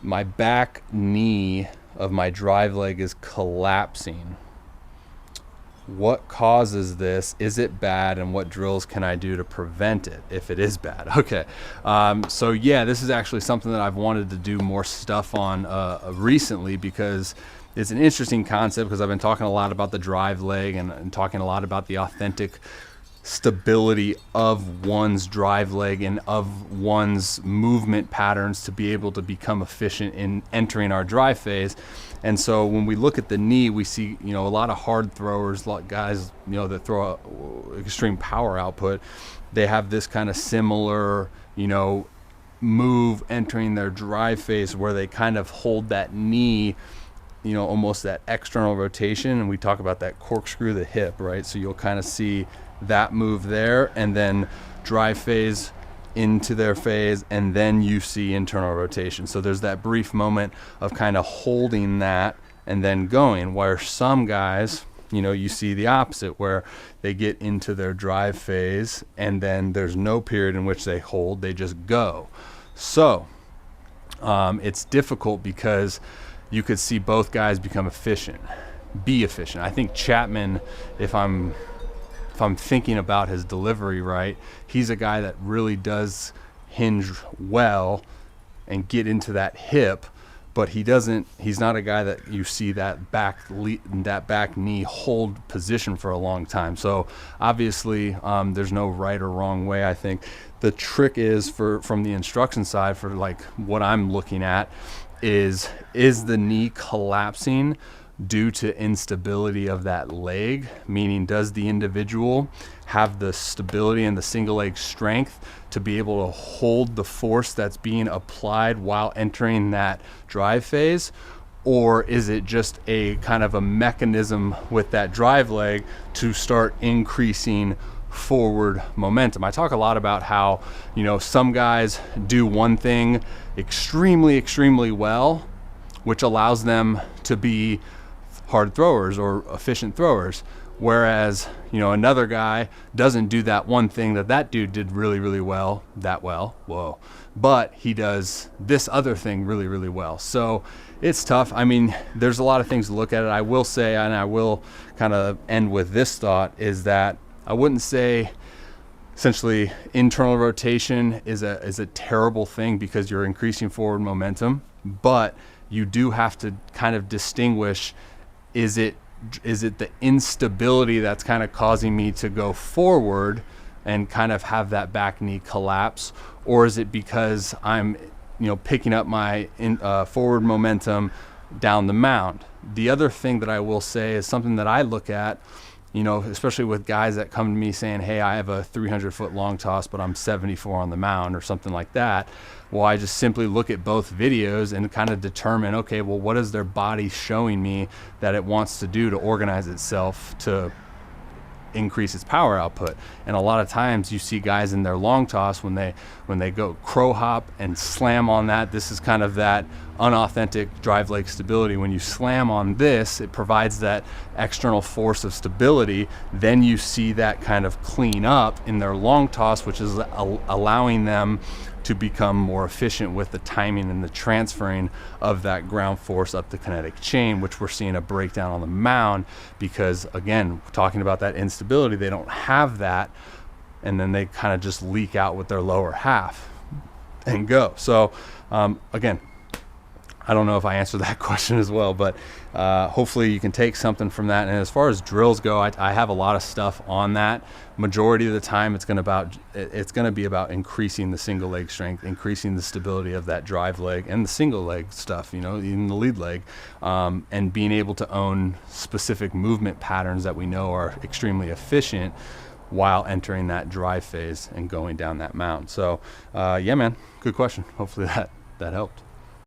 my back knee of my drive leg is collapsing. What causes this? Is it bad? And what drills can I do to prevent it if it is bad? Okay. So yeah, this is actually something that I've wanted to do more stuff on recently, because it's an interesting concept, because I've been talking a lot about the drive leg and talking a lot about the authentic stability of one's drive leg and of one's movement patterns to be able to become efficient in entering our drive phase. And so when we look at the knee, we see, a lot of hard throwers, like guys, that throw extreme power output. They have this kind of similar, move entering their drive phase, where they kind of hold that knee, almost that external rotation. And we talk about that corkscrew the hip, right? So you'll kind of see that move there, and then drive phase into their phase, and then you see internal rotation. So there's that brief moment of kind of holding that and then going, where some guys, you see the opposite, where they get into their drive phase and then there's no period in which they hold, they just go. So it's difficult, because you could see both guys become efficient, be efficient. I think Chapman, if I'm thinking about his delivery right, he's a guy that really does hinge well and get into that hip, but he's not a guy that you see that back knee hold position for a long time. So obviously there's no right or wrong way. I think the trick is, from the instruction side, for like what I'm looking at, is the knee collapsing due to instability of that leg? Meaning, does the individual have the stability and the single leg strength to be able to hold the force that's being applied while entering that drive phase? Or is it just a kind of a mechanism with that drive leg to start increasing forward momentum? I talk a lot about how, some guys do one thing extremely, extremely well, which allows them to be hard throwers or efficient throwers, whereas another guy doesn't do that one thing that dude did really, really well, but he does this other thing really, really well. So it's tough. I mean, there's a lot of things to look at it. I will say, and I will kind of end with this thought, is that I wouldn't say essentially internal rotation is a terrible thing, because you're increasing forward momentum, but you do have to kind of distinguish, is it the instability that's kind of causing me to go forward and kind of have that back knee collapse, or is it because I'm picking up my forward momentum down the mound? The other thing that I will say is something that I look at, especially with guys that come to me saying, hey, I have a 300-foot long toss, but I'm 74 on the mound or something like that. Well, I just simply look at both videos and kind of determine, okay, well, what is their body showing me that it wants to do to organize itself to increase its power output? And a lot of times you see guys in their long toss, when they go crow hop and slam on that, this is kind of that unauthentic drive leg stability. When you slam on this, it provides that external force of stability. Then you see that kind of clean up in their long toss, which is allowing them to become more efficient with the timing and the transferring of that ground force up the kinetic chain, which we're seeing a breakdown on the mound, because again, talking about that instability, they don't have that, and then they kind of just leak out with their lower half and go. So again, I don't know if I answered that question as well, but hopefully you can take something from that. And as far as drills go, I have a lot of stuff on that. Majority of the time, it's going to be about increasing the single leg strength, increasing the stability of that drive leg and the single leg stuff, even the lead leg, and being able to own specific movement patterns that we know are extremely efficient while entering that drive phase and going down that mound. So yeah, man, good question. Hopefully that helped.